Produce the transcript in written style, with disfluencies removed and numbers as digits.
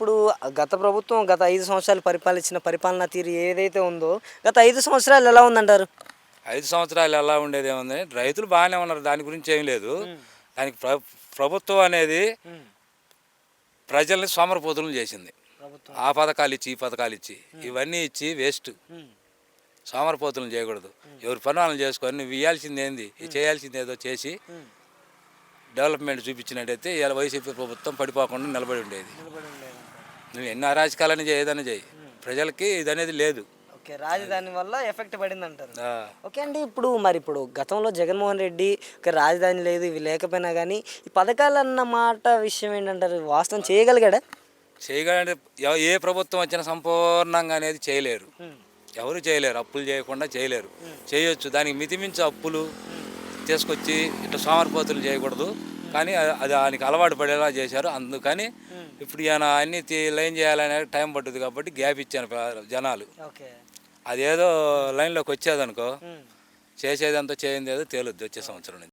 ఇప్పుడు గత ప్రభుత్వం గత 5 సంవత్సరాలు పరిపాలించిన పరిపాలనా తీరు ఏదైతే ఉందో గత 5 సంవత్సరాలు ఎలా ఉందంటారు? 5 సంవత్సరాలు ఎలా ఉండేది ఏముంది, రైతులు బాగానే ఉన్నారు, దాని గురించి ఏం లేదు. దానికి ప్రభుత్వం అనేది ప్రజల్ని సోమరపోతులను చేసింది. ఆ పథకాలు ఇచ్చి ఈ పథకాలు ఇచ్చి ఇవన్నీ ఇచ్చి వేస్ట్. సోమరపోతులను చేయకూడదు. ఎవరి పని వాళ్ళని చేసుకొని నువ్వు ఇవ్వాల్సింది ఏంది, చేయాల్సింది ఏదో చేసి డెవలప్మెంట్ చూపించినట్టయితే ఇలా వైసీపీ ప్రభుత్వం పడిపోకుండా నిలబడి ఉండేది. నువ్వు ఎన్ని అరాచకాలని ఏదైనా చేయి, ప్రజలకి ఇది అనేది లేదు. ఓకే, రాజధాని వల్ల ఎఫెక్ట్ పడింది అంటారు. ఓకే అండి, ఇప్పుడు గతంలో జగన్మోహన్ రెడ్డి రాజధాని లేదు ఇవి లేకపోయినా కానీ ఈ పథకాలు అన్న మాట విషయం ఏంటంటారు, వాస్తవం చేయగలిగాడా? చేయగలంటే ఏ ప్రభుత్వం వచ్చినా సంపూర్ణంగా అనేది చేయలేరు, ఎవరు చేయలేరు. అప్పులు చేయకుండా చేయలేరు. చేయొచ్చు, దానికి మితిమించి అప్పులు తీసుకొచ్చి ఇట్లా సోమరిపోతులు చేయకూడదు. కానీ అది దానికి అలవాటు పడేలా చేశారు. అందుకని ఇప్పుడు ఈయన అన్ని లైన్ చేయాలనే టైం పట్టుద్ది కాబట్టి గ్యాప్ ఇచ్చాను జనాలు. అదేదో లైన్లోకి వచ్చేదనుకో చేసేదంతా చేయింది ఏదో తేలుద్ది వచ్చే సంవత్సరం నుంచి.